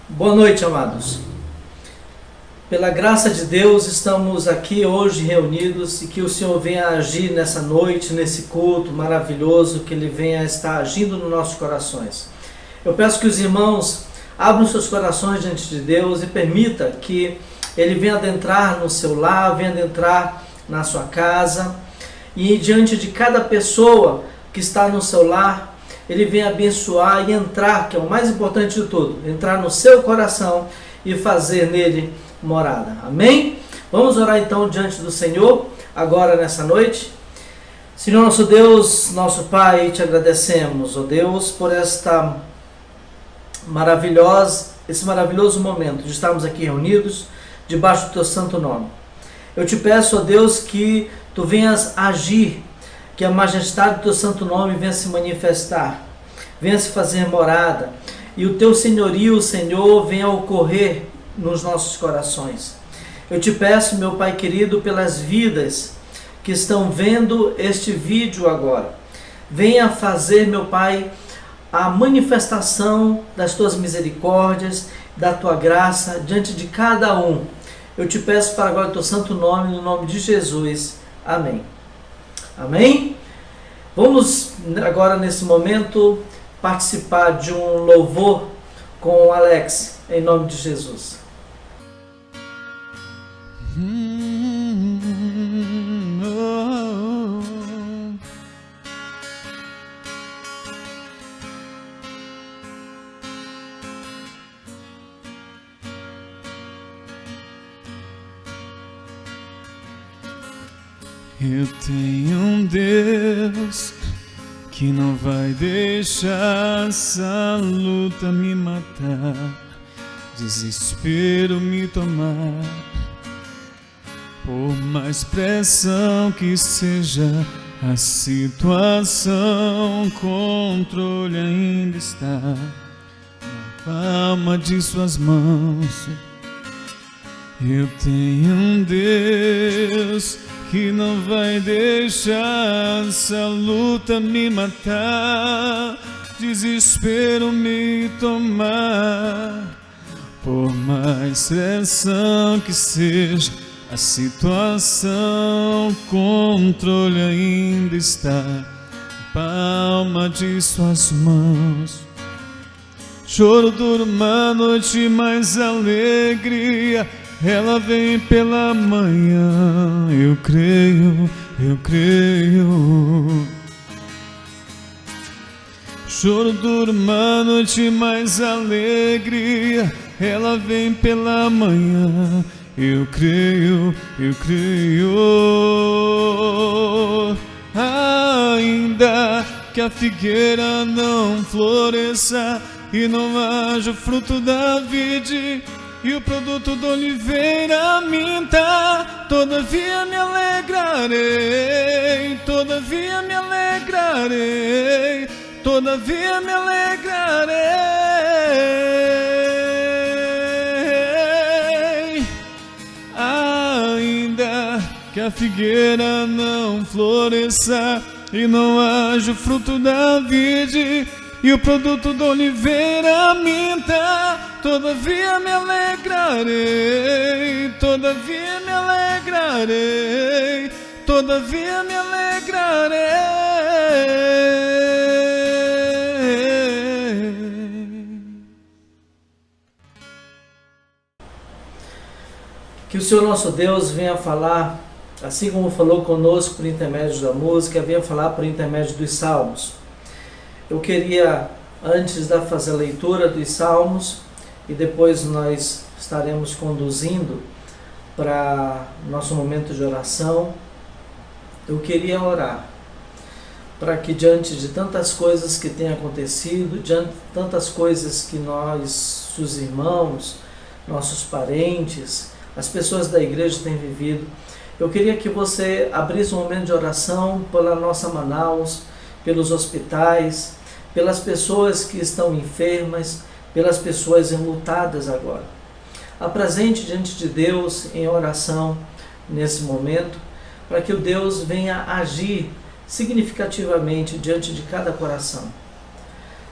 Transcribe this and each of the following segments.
Boa noite, amados. Pela graça de Deus, estamos aqui hoje reunidos e que o Senhor venha agir nessa noite, nesse culto maravilhoso, que Ele venha estar agindo nos nossos corações. Eu peço que os irmãos abram seus corações diante de Deus e permita que Ele venha adentrar no seu lar, venha adentrar na sua casa e diante de cada pessoa que está no seu lar, Ele vem abençoar e entrar, que é o mais importante de tudo, entrar no seu coração e fazer nele morada. Amém? Vamos orar então diante do Senhor, agora nessa noite. Senhor nosso Deus, nosso Pai, te agradecemos, ó Deus, por esse maravilhoso momento de estarmos aqui reunidos debaixo do teu santo nome. Eu te peço, ó Deus, que tu venhas agir, que a majestade do teu santo nome venha se manifestar, venha se fazer morada, e o teu senhorio, Senhor, venha ocorrer nos nossos corações. Eu te peço, meu Pai querido, pelas vidas que estão vendo este vídeo agora. Venha fazer, meu Pai, a manifestação das tuas misericórdias, da tua graça diante de cada um. Eu te peço para agora o teu santo nome, no nome de Jesus. Amém. Amém? Vamos agora nesse momento participar de um louvor com o Alex, em nome de Jesus. Eu tenho um Deus que não vai deixar essa luta me matar, desespero me tomar. Por mais pressão que seja a situação, controle ainda está na palma de suas mãos. Eu tenho um Deus que não vai deixar essa luta me matar, desespero me tomar. Por mais pressão que seja a situação, controle ainda está na palma de suas mãos. Choro dura uma noite, mas alegria ela vem pela manhã. Eu creio, eu creio. Choro dura uma noite, mas alegria ela vem pela manhã. Eu creio, eu creio. Ainda que a figueira não floresça e não haja o fruto da vide e o produto da oliveira minta, todavia me alegrarei, todavia me alegrarei, todavia me alegrarei. Ainda que a figueira não floresça e não haja o fruto da vide e o produto da oliveira minta, todavia me alegrarei, todavia me alegrarei, todavia me alegrarei. Que o Senhor nosso Deus venha falar, assim como falou conosco por intermédio da música, venha falar por intermédio dos salmos. Eu queria, antes de fazer a leitura dos salmos, e depois nós estaremos conduzindo para nosso momento de oração, eu queria orar para que diante de tantas coisas que têm acontecido, diante de tantas coisas que nós, os irmãos, nossos parentes, as pessoas da igreja têm vivido, eu queria que você abrisse um momento de oração pela nossa Manaus, pelos hospitais, pelas pessoas que estão enfermas, pelas pessoas enlutadas agora. Apresente diante de Deus em oração nesse momento, para que o Deus venha agir significativamente diante de cada coração.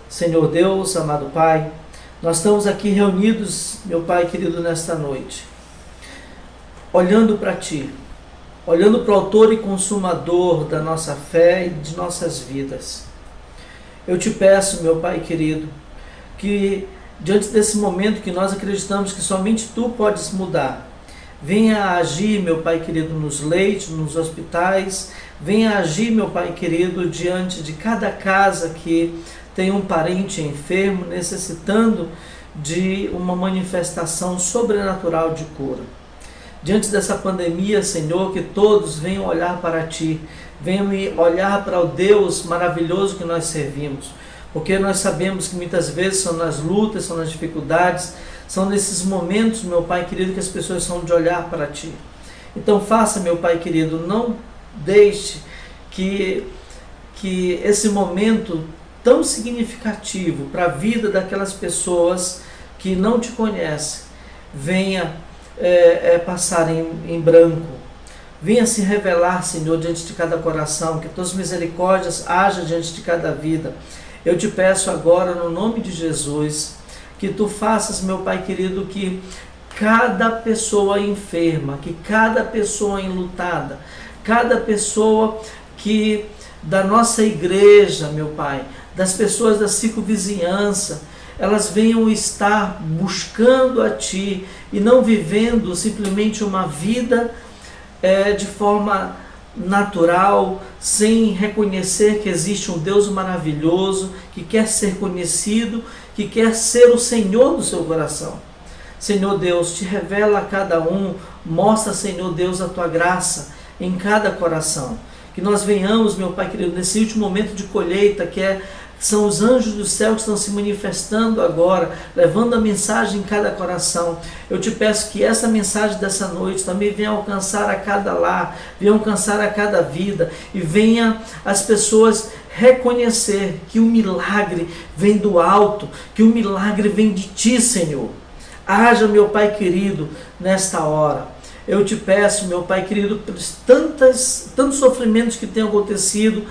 Senhor Deus, amado Pai, Nós estamos aqui reunidos, meu Pai querido, nesta noite, olhando para Ti, olhando para o autor e consumador da nossa fé e de nossas vidas. Eu te peço, meu Pai querido, que diante desse momento que nós acreditamos que somente Tu podes mudar, venha agir, meu Pai querido, nos leitos, nos hospitais, venha agir, meu Pai querido, diante de cada casa que tem um parente enfermo, necessitando de uma manifestação sobrenatural de cura. Diante dessa pandemia, Senhor, que todos venham olhar para Ti, venham olhar para o Deus maravilhoso que nós servimos, porque nós sabemos que muitas vezes são nas lutas, são nas dificuldades, são nesses momentos, meu Pai querido, que as pessoas são de olhar para Ti. Então faça, meu Pai querido, não deixe que esse momento tão significativo para a vida daquelas pessoas que não Te conhecem venha passar em branco. Venha se revelar, Senhor, diante de cada coração, que Tuas misericórdias hajam diante de cada vida. Eu Te peço agora, no nome de Jesus, que Tu faças, meu Pai querido, que cada pessoa enferma, que cada pessoa enlutada, cada pessoa que da nossa igreja, meu Pai, das pessoas da circunvizinhança, elas venham estar buscando a Ti e não vivendo simplesmente uma vida de forma natural, sem reconhecer que existe um Deus maravilhoso, que quer ser conhecido, que quer ser o Senhor do seu coração. Senhor Deus, Te revela a cada um, mostra, Senhor Deus, a Tua graça em cada coração. Que nós venhamos, meu Pai querido, nesse último momento de colheita, são os anjos do céu que estão se manifestando agora, levando a mensagem em cada coração. Eu Te peço que essa mensagem dessa noite também venha alcançar a cada lar, venha alcançar a cada vida, e venha as pessoas reconhecer que o milagre vem do alto, que o milagre vem de Ti, Senhor. Haja, meu Pai querido, nesta hora. Eu Te peço, meu Pai querido, pelos tantos sofrimentos que têm acontecido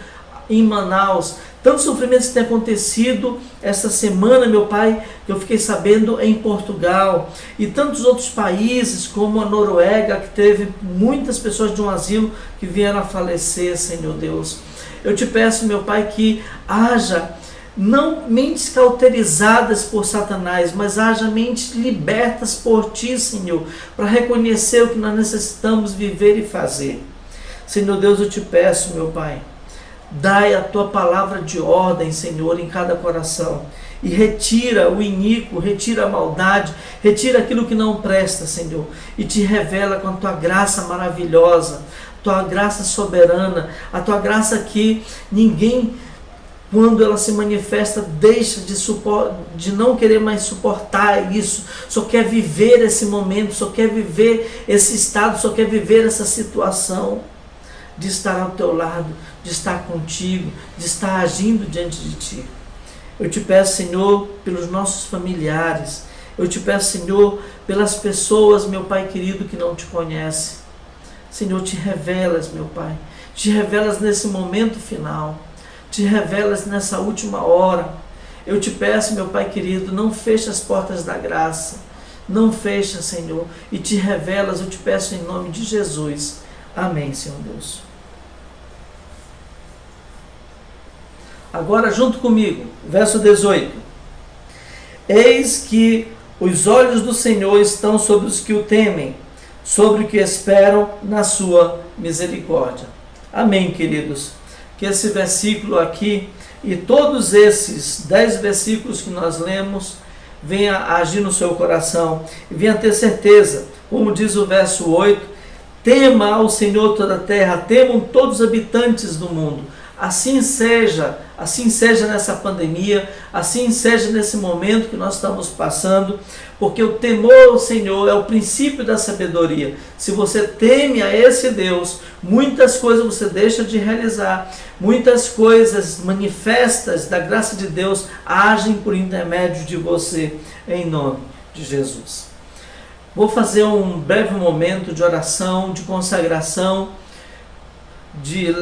em Manaus, tantos sofrimentos que têm acontecido essa semana, meu Pai, que eu fiquei sabendo em Portugal, e tantos outros países, como a Noruega, que teve muitas pessoas de um asilo que vieram a falecer, Senhor Deus. Eu Te peço, meu Pai, que haja não mentes cauterizadas por Satanás, mas haja mentes libertas por Ti, Senhor, para reconhecer o que nós necessitamos viver e fazer. Senhor Deus, eu Te peço, meu Pai, dai a Tua palavra de ordem, Senhor, em cada coração, e retira o iníquo, retira a maldade, retira aquilo que não presta, Senhor, e Te revela com a Tua graça maravilhosa, Tua graça soberana, a Tua graça que ninguém, quando ela se manifesta, deixa de não querer mais suportar isso, só quer viver esse momento, só quer viver esse estado, só quer viver essa situação de estar ao Teu lado, de estar contigo, de estar agindo diante de Ti. Eu Te peço, Senhor, pelos nossos familiares, eu Te peço, Senhor, pelas pessoas, meu Pai querido, que não Te conhecem. Senhor, Te revelas, meu Pai, Te revelas nesse momento final, Te revelas nessa última hora. Eu Te peço, meu Pai querido, não feche as portas da graça, não fecha, Senhor, e Te revelas, eu Te peço em nome de Jesus. Amém, Senhor Deus. Agora junto comigo, verso 18. Eis que os olhos do Senhor estão sobre os que o temem, sobre o que esperam na sua misericórdia. Amém, queridos. Que esse versículo aqui e todos esses 10 versículos que nós lemos venha agir no seu coração e venha ter certeza, como diz o verso 8, tema ao Senhor toda a terra, temam todos os habitantes do mundo. Assim seja nessa pandemia, assim seja nesse momento que nós estamos passando, porque o temor ao Senhor é o princípio da sabedoria. Se você teme a esse Deus, muitas coisas você deixa de realizar, muitas coisas manifestas da graça de Deus agem por intermédio de você, em nome de Jesus. Vou fazer um breve momento de oração, de consagração, de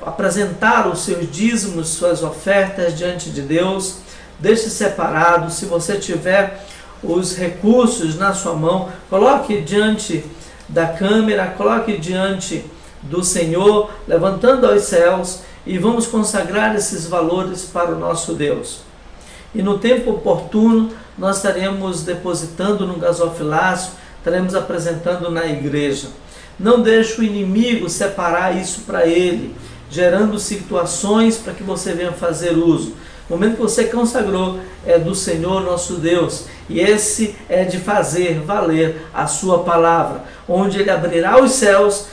apresentar os seus dízimos, suas ofertas diante de Deus. deixe separado. Se você tiver os recursos na sua mão, coloque diante da câmera, coloque diante do Senhor, levantando aos céus, e vamos consagrar esses valores para o nosso Deus. E no tempo oportuno, nós estaremos depositando no gasofilácio, estaremos apresentando na igreja. Não deixe o inimigo separar isso para ele, gerando situações para que você venha fazer uso. O momento que você consagrou é do Senhor nosso Deus, e esse é de fazer valer a sua palavra, onde Ele abrirá os céus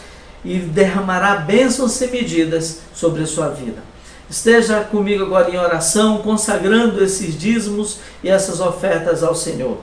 e derramará bênçãos sem medidas sobre a sua vida. Esteja comigo agora em oração, consagrando esses dízimos e essas ofertas ao Senhor.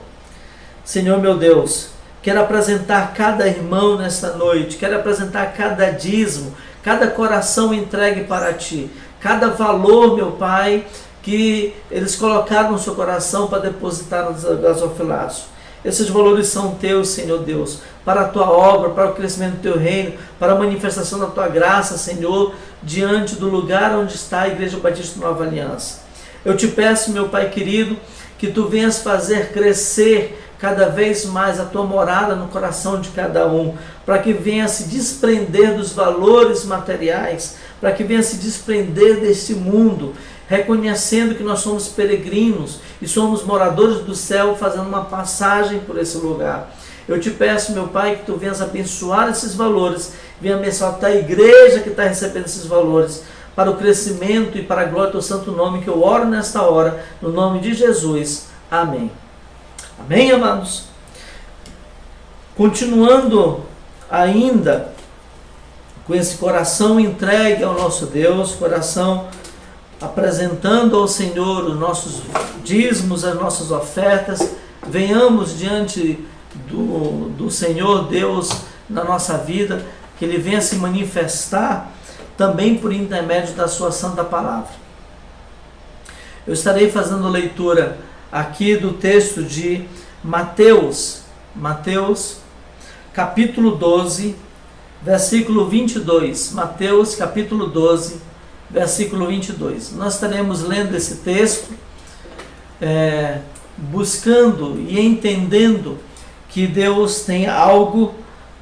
Senhor meu Deus, quero apresentar cada irmão nesta noite, quero apresentar cada dízimo, cada coração entregue para Ti, cada valor, meu Pai, que eles colocaram no seu coração para depositar no gasofilácio. Esses valores são teus, Senhor Deus, para a tua obra, para o crescimento do teu reino, para a manifestação da tua graça, Senhor, diante do lugar onde está a Igreja Batista Nova Aliança. Eu te peço, meu Pai querido, que tu venhas fazer crescer cada vez mais a tua morada no coração de cada um, para que venha se desprender dos valores materiais, para que venha se desprender deste mundo, reconhecendo que nós somos peregrinos e somos moradores do céu, fazendo uma passagem por esse lugar. Eu te peço, meu Pai, que tu venhas abençoar esses valores, venha abençoar a igreja que está recebendo esses valores, para o crescimento e para a glória do teu santo nome, que eu oro nesta hora, no nome de Jesus. Amém. Amém, amados? Continuando ainda com esse coração entregue ao nosso Deus, coração apresentando ao Senhor os nossos dízimos, as nossas ofertas, venhamos diante do Senhor Deus na nossa vida, que Ele venha se manifestar também por intermédio da sua santa palavra. Eu estarei fazendo leitura aqui do texto de Mateus, capítulo 12, versículo 22. Mateus, capítulo 12, versículo 22. Nós estaremos lendo esse texto, buscando e entendendo que Deus tem algo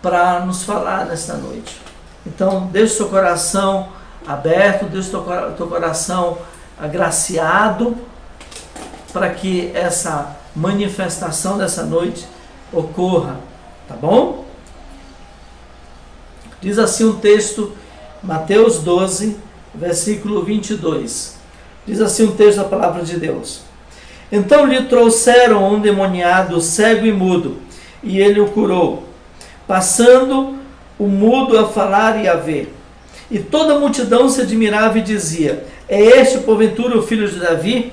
para nos falar nesta noite. Então, deixe o seu coração aberto, deixe o teu coração agraciado, para que essa manifestação dessa noite ocorra, tá bom? Diz assim o texto, Mateus 12, versículo 22. Diz assim o texto da palavra de Deus. Então lhe trouxeram um endemoniado, cego e mudo, e ele o curou, passando o mudo a falar e a ver. E toda a multidão se admirava e dizia: é este, porventura, o filho de Davi?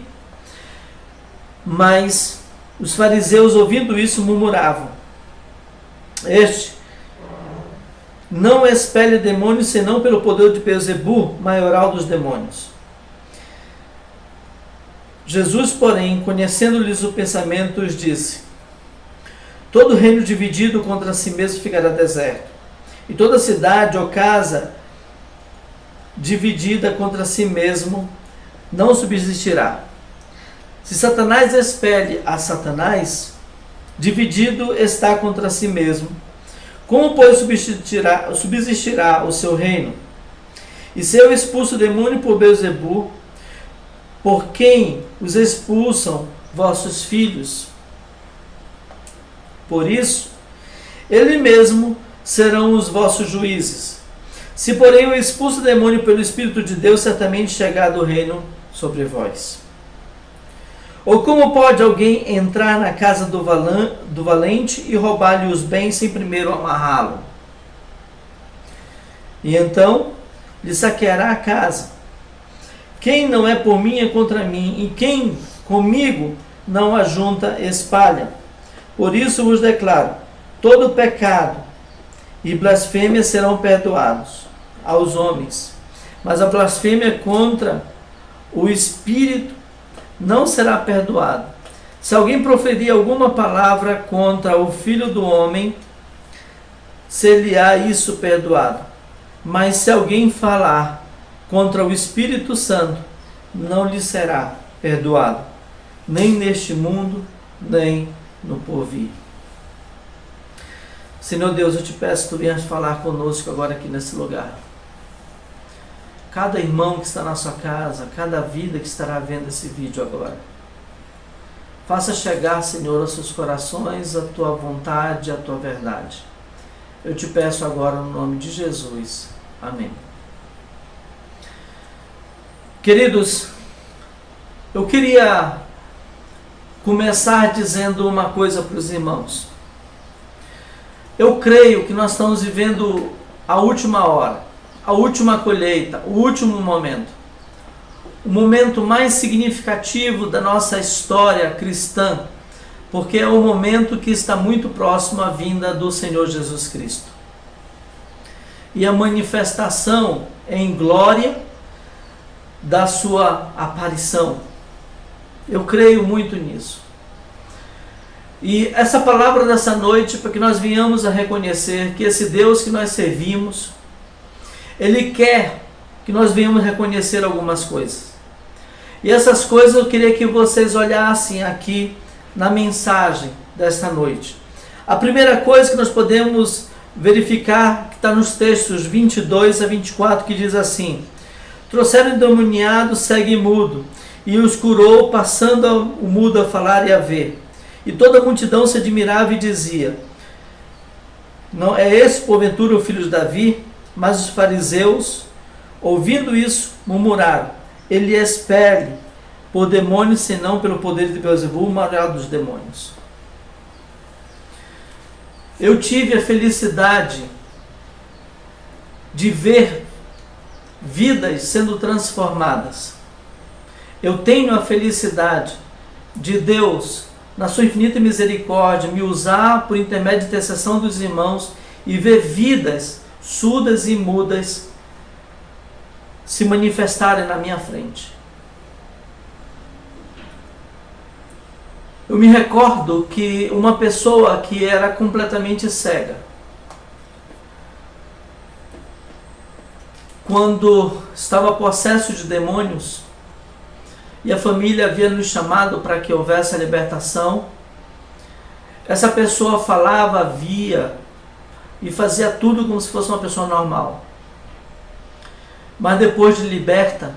Mas os fariseus, ouvindo isso, murmuravam: este não expele demônios, senão pelo poder de Beelzebu, maioral dos demônios. Jesus, porém, conhecendo-lhes o pensamento, os disse: todo reino dividido contra si mesmo ficará deserto, e toda cidade ou casa dividida contra si mesmo não subsistirá. Se Satanás expele a Satanás, dividido está contra si mesmo. Como, pois, subsistirá o seu reino? E se eu expulso o demônio por Beelzebu, por quem os expulsam vossos filhos? Por isso, ele mesmo serão os vossos juízes. Se, porém, eu expulso o demônio pelo Espírito de Deus, certamente chegado o reino sobre vós. Ou como pode alguém entrar na casa do valente e roubar-lhe os bens sem primeiro amarrá-lo? E então lhe saqueará a casa. Quem não é por mim é contra mim, e quem comigo não ajunta espalha. Por isso vos declaro: todo pecado e blasfêmia serão perdoados aos homens, mas a blasfêmia contra o Espírito não será perdoado. Se alguém proferir alguma palavra contra o Filho do Homem, ser-lhe-á isso perdoado. Mas se alguém falar contra o Espírito Santo, não lhe será perdoado. nem neste mundo, nem no porvir. Senhor Deus, eu te peço que tu venhas falar conosco agora aqui nesse lugar. Cada irmão que está na sua casa, cada vida que estará vendo esse vídeo agora. Faça chegar, Senhor, aos seus corações a tua vontade, a tua verdade. Eu te peço agora no nome de Jesus. Amém. Queridos, eu queria começar dizendo uma coisa para os irmãos. Eu creio que nós estamos vivendo a última hora, a última colheita, o último momento. O momento mais significativo da nossa história cristã, porque é o momento que está muito próximo à vinda do Senhor Jesus Cristo. E a manifestação em glória da sua aparição. Eu creio muito nisso. E essa palavra dessa noite, para que nós venhamos a reconhecer que esse Deus que nós servimos, Ele quer que nós venhamos reconhecer algumas coisas. E essas coisas eu queria que vocês olhassem aqui na mensagem desta noite. A primeira coisa que nós podemos verificar, que está nos textos 22 a 24, que diz assim: trouxeram endemoniado cego e mudo, e os curou, passando o mudo a falar e a ver. E toda a multidão se admirava e dizia: não é esse porventura o filho de Davi? Mas os fariseus, ouvindo isso, murmuraram: ele expele por demônios, senão pelo poder de Beelzebul, o maior dos demônios. Eu tive a felicidade de ver vidas sendo transformadas. Eu tenho a felicidade de Deus, na sua infinita misericórdia, me usar por intermédio de intercessão dos irmãos e ver vidas surdas e mudas se manifestarem na minha frente. Eu me recordo que uma pessoa que era completamente cega, quando estava possesso de demônios, e a família havia nos chamado para que houvesse a libertação, essa pessoa falava, via e fazia tudo como se fosse uma pessoa normal. Mas depois de liberta,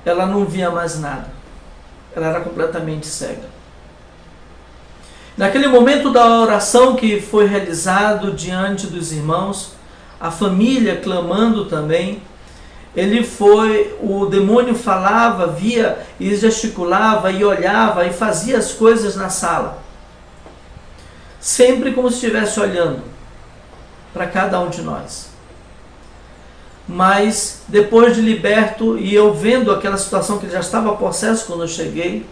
ela não via mais nada. Ela era completamente cega. Naquele momento da oração que foi realizado diante dos irmãos, a família clamando também, o demônio falava, via e gesticulava e olhava e fazia as coisas na sala. Sempre como se estivesse olhando para cada um de nós. Mas depois de liberto, e eu vendo aquela situação que ele já estava possesso quando eu cheguei,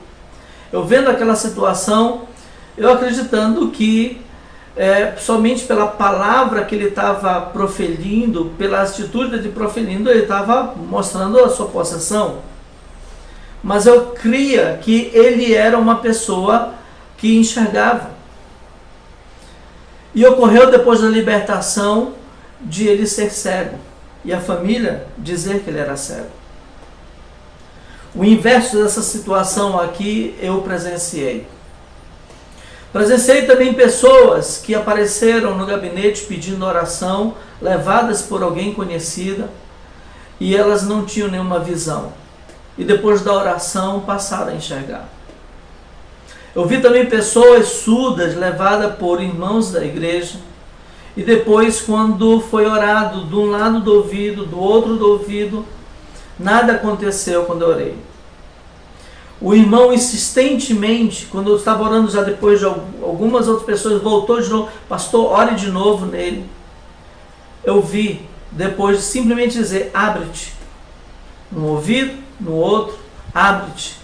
eu vendo aquela situação, eu acreditando que somente pela palavra que ele estava proferindo, pela atitude de proferindo, ele estava mostrando a sua possessão. Mas eu cria que ele era uma pessoa que enxergava. E ocorreu depois da libertação de ele ser cego. E a família dizer que ele era cego. O inverso dessa situação aqui eu presenciei. Presenciei também pessoas que apareceram no gabinete pedindo oração, levadas por alguém conhecida, e elas não tinham nenhuma visão. E depois da oração passaram a enxergar. Eu vi também pessoas surdas levadas por irmãos da igreja, e depois, quando foi orado de um lado do ouvido, do outro do ouvido, nada aconteceu quando eu orei. O irmão insistentemente, quando eu estava orando já depois de algumas outras pessoas, voltou de novo: pastor, ore de novo nele. Eu vi, depois de simplesmente dizer: abre-te. No ouvido, no outro, abre-te.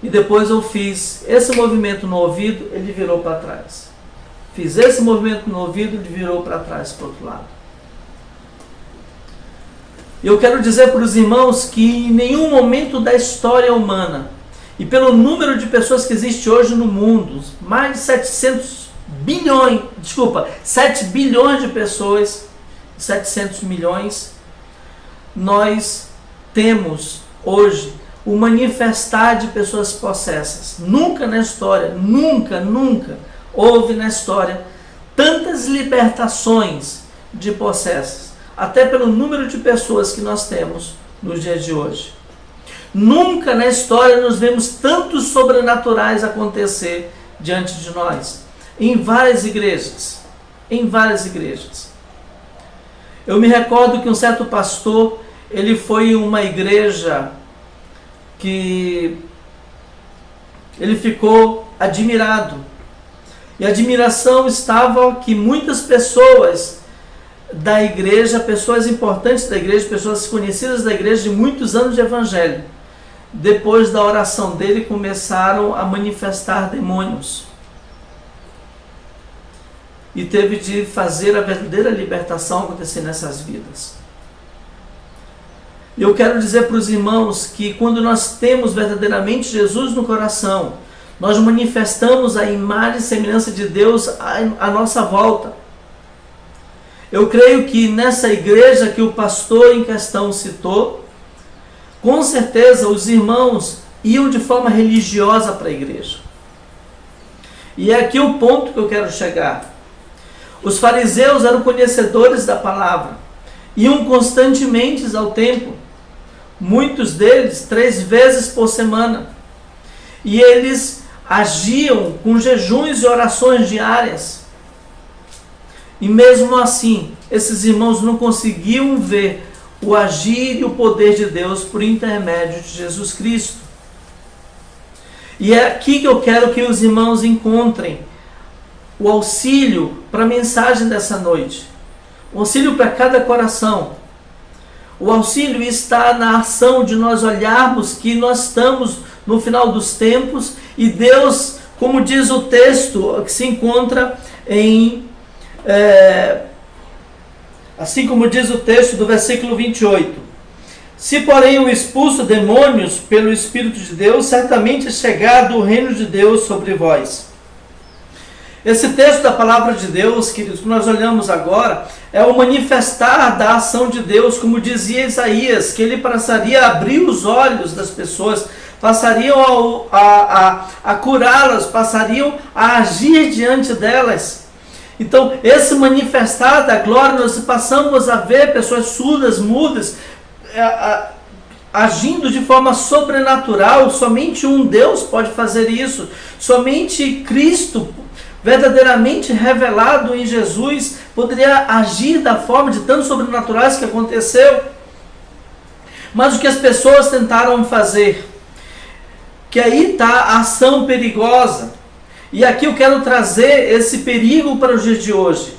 E depois eu fiz esse movimento no ouvido, ele virou para trás. Fiz esse movimento no ouvido, ele virou para trás, para o outro lado. Eu quero dizer para os irmãos que em nenhum momento da história humana, e pelo número de pessoas que existe hoje no mundo, mais de 7 bilhões de pessoas, 700 milhões, nós temos hoje o manifestar de pessoas possessas. Nunca na história, nunca houve na história tantas libertações de possessas, até pelo número de pessoas que nós temos nos dias de hoje. Nunca na história nós vemos tantos sobrenaturais acontecer diante de nós, em várias igrejas. Eu me recordo que um certo pastor, ele foi em uma igreja que ele ficou admirado. E a admiração estava que muitas pessoas da igreja, pessoas importantes da igreja, pessoas conhecidas da igreja de muitos anos de evangelho, depois da oração dele começaram a manifestar demônios. E teve de fazer a verdadeira libertação acontecer nessas vidas. Eu quero dizer para os irmãos que quando nós temos verdadeiramente Jesus no coração, nós manifestamos a imagem e semelhança de Deus à nossa volta. Eu creio que nessa igreja que o pastor em questão citou, com certeza os irmãos iam de forma religiosa para a igreja. E é aqui o ponto que eu quero chegar. Os fariseus eram conhecedores da palavra, iam constantemente ao templo, muitos deles 3 vezes por semana, e eles agiam com jejuns e orações diárias. E mesmo assim, esses irmãos não conseguiam ver o agir e o poder de Deus por intermédio de Jesus Cristo. E é aqui que eu quero que os irmãos encontrem o auxílio para a mensagem dessa noite. O auxílio para cada coração. O auxílio está na ação de nós olharmos que nós estamos no final dos tempos e Deus, como diz o texto que se encontra em... assim como diz o texto do versículo 28. Se porém eu expulso demônios pelo Espírito de Deus, certamente é chegado o reino de Deus sobre vós. Esse texto da palavra de Deus, queridos, que nós olhamos agora, é o manifestar da ação de Deus, como dizia Isaías, que ele passaria a abrir os olhos das pessoas, passariam a curá-las, passariam a agir diante delas. Então, esse manifestar da glória, nós passamos a ver pessoas surdas, mudas, agindo de forma sobrenatural. Somente um Deus pode fazer isso. Somente Cristo, verdadeiramente revelado em Jesus, poderia agir da forma de tantos sobrenaturais que aconteceu. Mas o que as pessoas tentaram fazer, que aí está a ação perigosa. E aqui eu quero trazer esse perigo para os dias de hoje.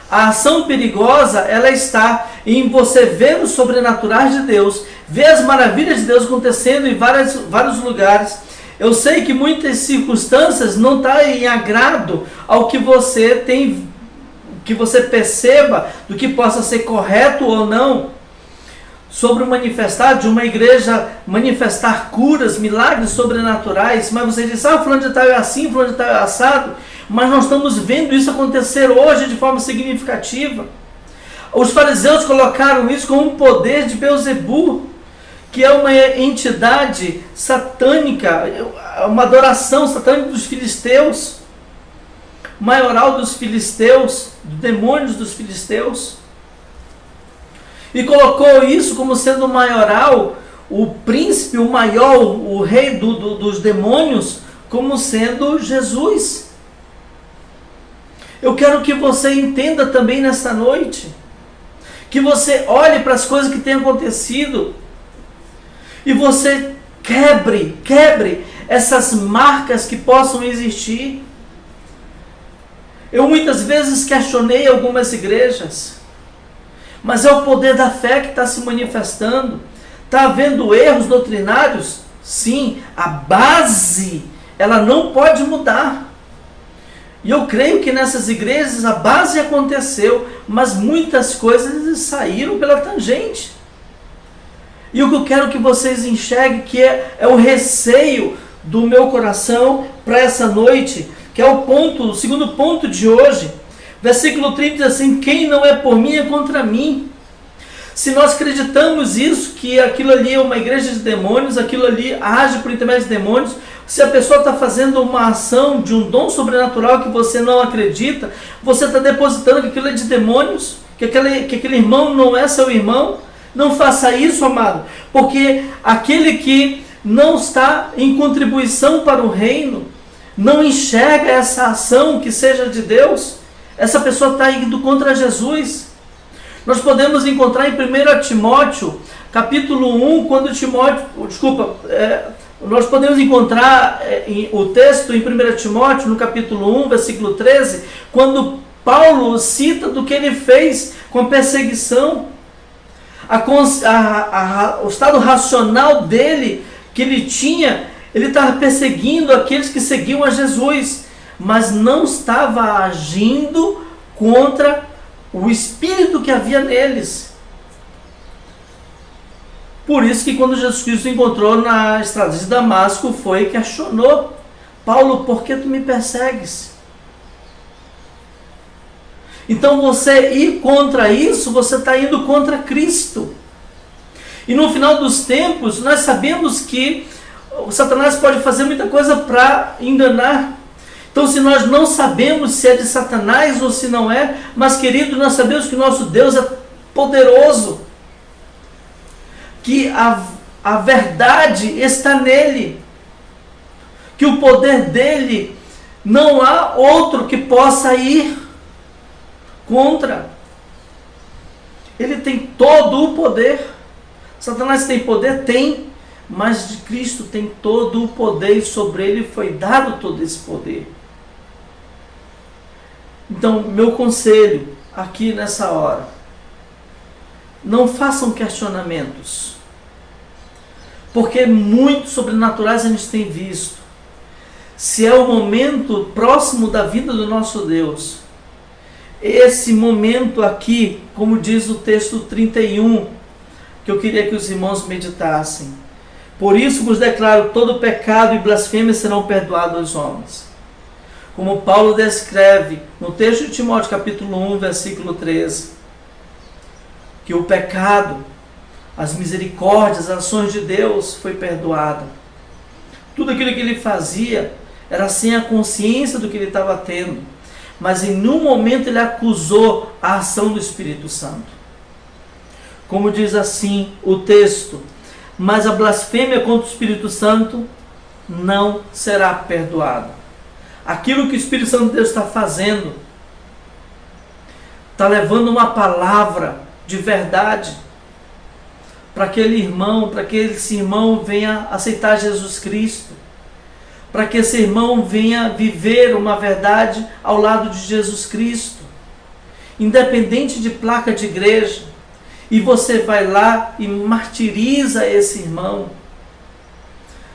A ação perigosa, ela está em você ver os sobrenaturais de Deus, ver as maravilhas de Deus acontecendo em vários lugares. Eu sei que muitas circunstâncias não estão em agrado ao que você tem, que você perceba do que possa ser correto ou não. Sobre o manifestar de uma igreja, manifestar curas, milagres sobrenaturais, mas você diz, fulano de tal é assim, fulano de tal é assado, mas nós estamos vendo isso acontecer hoje de forma significativa. Os fariseus colocaram isso como um poder de Beelzebu, que é uma entidade satânica, uma adoração satânica dos filisteus, maioral dos filisteus, demônios dos filisteus. E colocou isso como sendo o maioral, o príncipe, o maior, o rei dos demônios, como sendo Jesus. Eu quero que você entenda também nesta noite, que você olhe para as coisas que têm acontecido e você quebre essas marcas que possam existir. Eu muitas vezes questionei algumas igrejas, mas é o poder da fé que está se manifestando. Está havendo erros doutrinários? Sim, a base, ela não pode mudar. E eu creio que nessas igrejas a base aconteceu, mas muitas coisas saíram pela tangente. E o que eu quero que vocês enxerguem, que é o receio do meu coração para essa noite, que é o segundo ponto de hoje. Versículo 30 diz assim, quem não é por mim é contra mim. Se nós acreditamos isso, que aquilo ali é uma igreja de demônios, aquilo ali age por intermédio de demônios, se a pessoa está fazendo uma ação de um dom sobrenatural que você não acredita, você está depositando que aquilo é de demônios, que aquele irmão não é seu irmão. Não faça isso, amado, porque aquele que não está em contribuição para o reino, não enxerga essa ação que seja de Deus, essa pessoa está indo contra Jesus. Nós podemos encontrar em 1 Timóteo, capítulo 1, quando Timóteo, nós podemos encontrar o texto em 1 Timóteo, no capítulo 1, versículo 13, quando Paulo cita do que ele fez com a perseguição, o estado racional dele, que ele tinha, ele estava perseguindo aqueles que seguiam a Jesus, mas não estava agindo contra o espírito que havia neles. Por isso que quando Jesus Cristo encontrou na estrada de Damasco, foi e questionou: Paulo, por que tu me persegues? Então você ir contra isso, você está indo contra Cristo. E no final dos tempos, nós sabemos que o Satanás pode fazer muita coisa para enganar. Então, se nós não sabemos se é de Satanás ou se não é, mas, querido, nós sabemos que o nosso Deus é poderoso, que a verdade está nele, que o poder dele não há outro que possa ir contra. Ele tem todo o poder. Satanás tem poder? Tem, mas de Cristo tem todo o poder e sobre ele foi dado todo esse poder. Então, meu conselho aqui nessa hora: não façam questionamentos, porque muitos sobrenaturais a gente tem visto. Se é o momento próximo da vida do nosso Deus, esse momento aqui, como diz o texto 31, que eu queria que os irmãos meditassem: por isso vos declaro, todo pecado e blasfêmia serão perdoados aos homens. Como Paulo descreve no texto de Timóteo, capítulo 1, versículo 13, que o pecado, as misericórdias, as ações de Deus foi perdoada. Tudo aquilo que ele fazia era sem a consciência do que ele estava tendo, mas em nenhum momento ele acusou a ação do Espírito Santo. Como diz assim o texto: mas a blasfêmia contra o Espírito Santo não será perdoada. Aquilo que o Espírito Santo de Deus está fazendo, está levando uma palavra de verdade para aquele irmão, para que esse irmão venha aceitar Jesus Cristo, para que esse irmão venha viver uma verdade ao lado de Jesus Cristo, independente de placa de igreja. E você vai lá e martiriza esse irmão,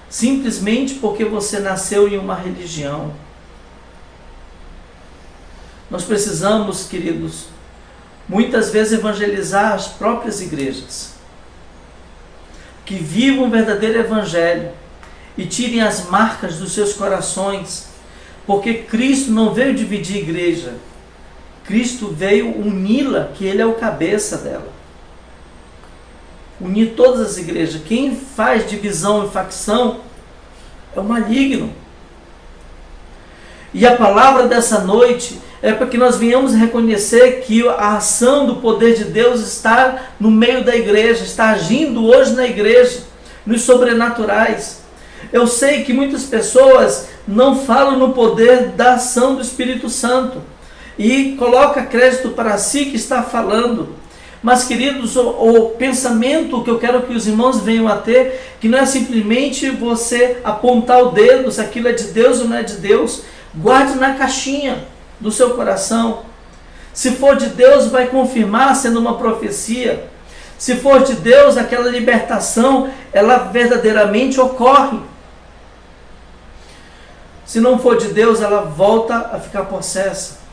simplesmente porque você nasceu em uma religião. Nós precisamos, queridos, muitas vezes evangelizar as próprias igrejas, que vivam um verdadeiro evangelho e tirem as marcas dos seus corações, porque Cristo não veio dividir a igreja, Cristo veio uni-la, que Ele é o cabeça dela. Unir todas as igrejas. Quem faz divisão e facção é o maligno. E a palavra dessa noite é para que nós venhamos reconhecer que a ação do poder de Deus está no meio da igreja, está agindo hoje na igreja, nos sobrenaturais. Eu sei que muitas pessoas não falam no poder da ação do Espírito Santo e coloca crédito para si que está falando. Mas, queridos, o pensamento que eu quero que os irmãos venham a ter, que não é simplesmente você apontar o dedo se aquilo é de Deus ou não é de Deus. Guarde na caixinha do seu coração. Se for de Deus, vai confirmar sendo uma profecia. Se for de Deus, aquela libertação, ela verdadeiramente ocorre. Se não for de Deus, ela volta a ficar possessa.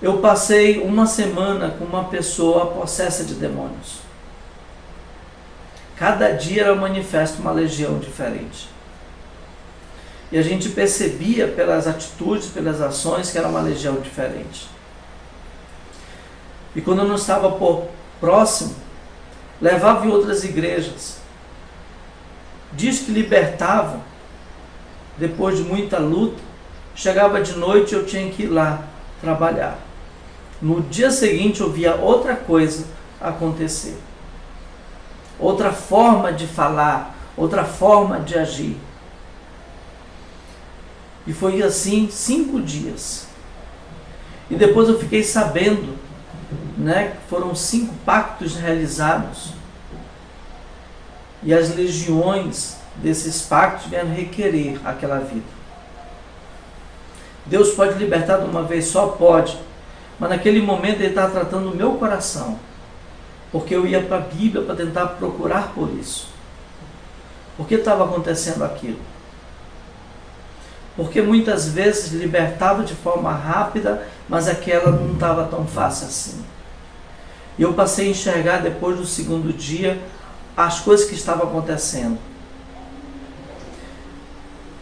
Eu passei uma semana com uma pessoa possessa de demônios. Cada dia ela manifesta uma legião diferente. E a gente percebia pelas atitudes, pelas ações, que era uma legião diferente. E quando eu não estava por próximo, levava em outras igrejas. Diz que libertava, depois de muita luta, chegava de noite e eu tinha que ir lá trabalhar. No dia seguinte eu via outra coisa acontecer. Outra forma de falar, outra forma de agir. E foi assim 5 dias. E depois eu fiquei sabendo, né, que foram 5 pactos realizados. E as legiões desses pactos vieram requerer aquela vida. Deus pode libertar de uma vez só? Pode. Mas naquele momento Ele estava tratando o meu coração. Porque eu ia para a Bíblia para tentar procurar por isso. Por que estava acontecendo aquilo? Porque muitas vezes libertava de forma rápida, mas aquela não estava tão fácil assim. E eu passei a enxergar depois do 2º dia as coisas que estavam acontecendo.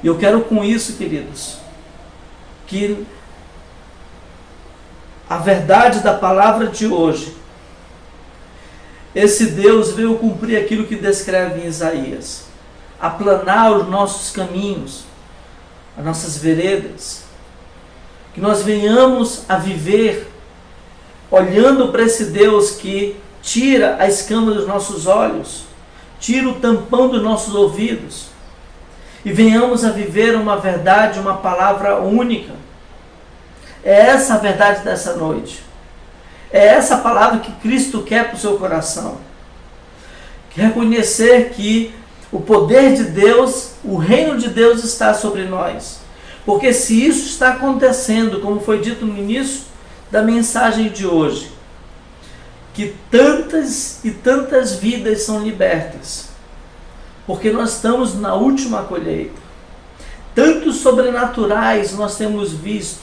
E eu quero com isso, queridos, que a verdade da palavra de hoje, esse Deus veio cumprir aquilo que descreve em Isaías, aplanar os nossos caminhos, as nossas veredas, que nós venhamos a viver olhando para esse Deus que tira a escama dos nossos olhos, tira o tampão dos nossos ouvidos, e venhamos a viver uma verdade, uma palavra única. É essa a verdade dessa noite. É essa a palavra que Cristo quer para o seu coração. Reconhecer que o poder de Deus, o reino de Deus está sobre nós. Porque se isso está acontecendo, como foi dito no início da mensagem de hoje, que tantas e tantas vidas são libertas, porque nós estamos na última colheita. Tantos sobrenaturais nós temos visto,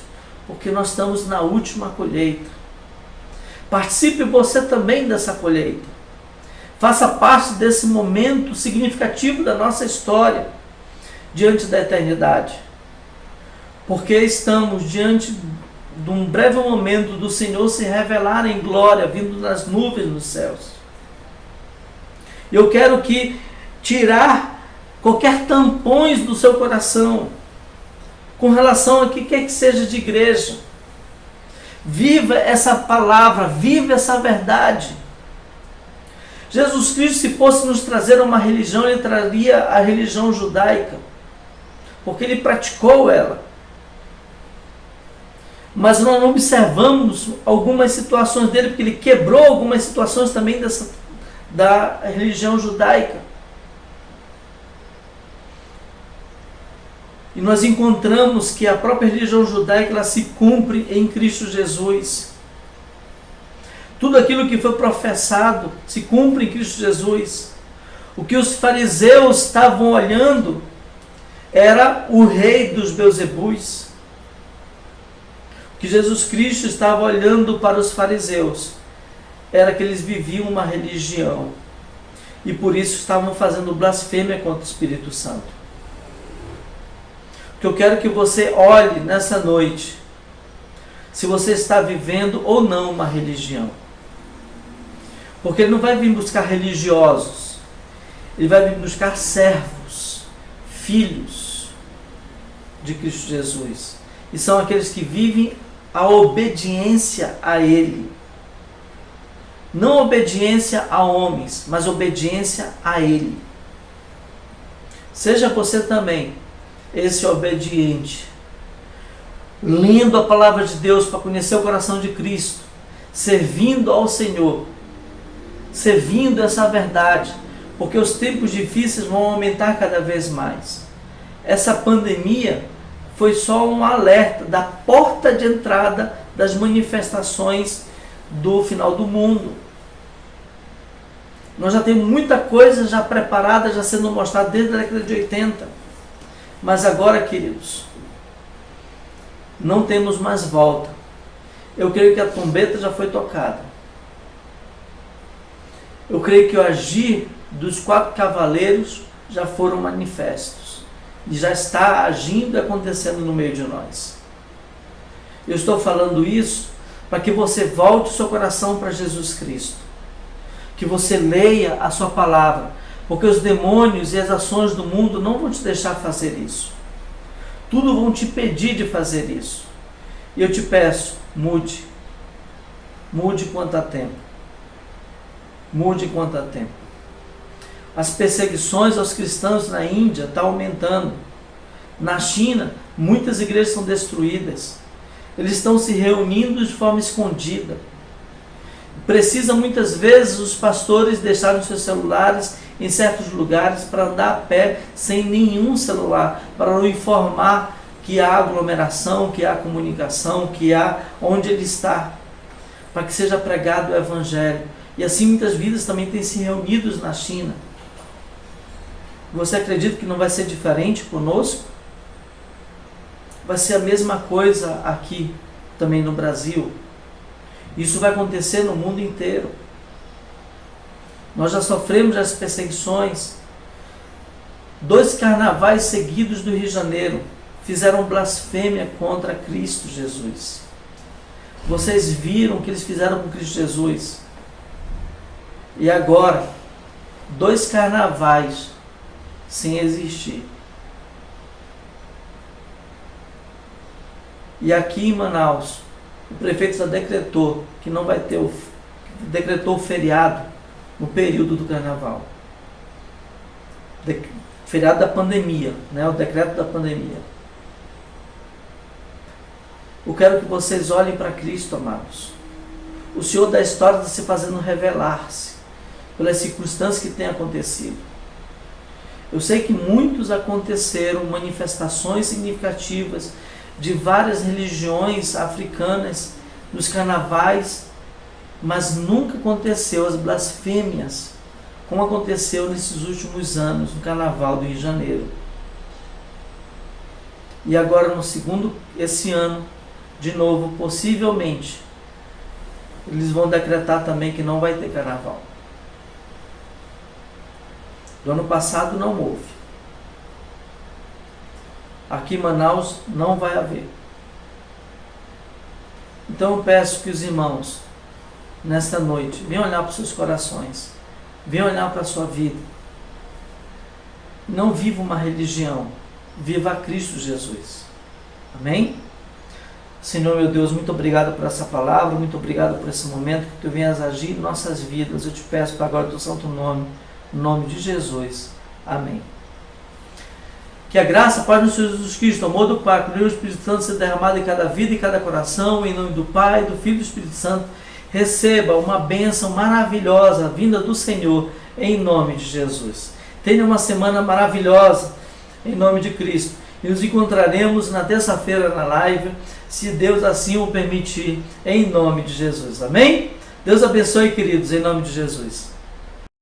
porque nós estamos na última colheita. Participe você também dessa colheita. Faça parte desse momento significativo da nossa história diante da eternidade. Porque estamos diante de um breve momento do Senhor se revelar em glória, vindo das nuvens nos céus. Eu quero tirar qualquer tampões do seu coração com relação a que quer que seja de igreja. Viva essa palavra, viva essa verdade. Jesus Cristo, se fosse nos trazer uma religião, Ele traria a religião judaica, porque Ele praticou ela. Mas nós não observamos algumas situações dele, porque Ele quebrou algumas situações também da religião judaica. E nós encontramos que a própria religião judaica ela se cumpre em Cristo Jesus. Tudo aquilo que foi professado se cumpre em Cristo Jesus. O que os fariseus estavam olhando era o rei dos Beelzebus. O que Jesus Cristo estava olhando para os fariseus era que eles viviam uma religião e por isso estavam fazendo blasfêmia contra o Espírito Santo. O que eu quero que você olhe nessa noite, se você está vivendo ou não uma religião. Porque Ele não vai vir buscar religiosos, Ele vai vir buscar servos, filhos de Cristo Jesus. E são aqueles que vivem a obediência a Ele. Não obediência a homens, mas obediência a Ele. Seja você também esse obediente, lendo a palavra de Deus para conhecer o coração de Cristo, servindo ao Senhor, servindo essa verdade, porque os tempos difíceis vão aumentar cada vez mais. Essa pandemia foi só um alerta da porta de entrada das manifestações do final do mundo. Nós já temos muita coisa já preparada, já sendo mostrada desde a década de 80. Mas agora, queridos, não temos mais volta. Eu creio que a trombeta já foi tocada. Eu creio que o agir dos 4 cavaleiros já foram manifestos. E já está agindo e acontecendo no meio de nós. Eu estou falando isso para que você volte o seu coração para Jesus Cristo. que você leia a sua palavra, porque os demônios e as ações do mundo não vão te deixar fazer isso. Tudo vão te pedir de fazer isso. E eu te peço, mude. Mude quanto há tempo. Mude quanto há tempo. As perseguições aos cristãos na Índia estão aumentando. Na China, muitas igrejas são destruídas. Eles estão se reunindo de forma escondida. Precisa muitas vezes os pastores deixarem seus celulares em certos lugares para andar a pé sem nenhum celular, para não informar que há aglomeração, que há comunicação, que há onde ele está, para que seja pregado o Evangelho. E assim muitas vidas também têm se reunido na China. Você acredita que não vai ser diferente conosco? Vai ser a mesma coisa aqui, também no Brasil. Isso vai acontecer no mundo inteiro. Nós já sofremos as perseguições. 2 carnavais seguidos do Rio de Janeiro fizeram blasfêmia contra Cristo Jesus. Vocês viram o que eles fizeram com Cristo Jesus. E agora, 2 carnavais sem existir. E aqui em Manaus, o prefeito já decretou que não vai ter decretou o feriado no período do carnaval. Feriado da pandemia, né? O decreto da pandemia. Eu quero que vocês olhem para Cristo, amados. O Senhor da história está se fazendo revelar-se pelas circunstâncias que têm acontecido. Eu sei que muitos aconteceram manifestações significativas de várias religiões africanas nos carnavais, mas nunca aconteceu as blasfêmias como aconteceu nesses últimos anos no carnaval do Rio de Janeiro. E agora esse ano, de novo, possivelmente, eles vão decretar também que não vai ter carnaval. Do ano passado não houve. Aqui em Manaus não vai haver. Então eu peço que os irmãos, nesta noite, venham olhar para os seus corações, venham olhar para a sua vida. Não viva uma religião, viva a Cristo Jesus. Amém? Senhor, meu Deus, muito obrigado por essa palavra, muito obrigado por esse momento que Tu venhas agir em nossas vidas. Eu te peço para agora o Teu santo nome, no nome de Jesus. Amém. Que a graça, a paz do Senhor Jesus Cristo, o amor do Pai, que o Espírito Santo seja derramado em cada vida e cada coração, em nome do Pai, do Filho e do Espírito Santo. Receba uma bênção maravilhosa, vinda do Senhor, em nome de Jesus. Tenha uma semana maravilhosa, em nome de Cristo. E nos encontraremos na terça-feira na live, se Deus assim o permitir, em nome de Jesus. Amém? Deus abençoe, queridos, em nome de Jesus.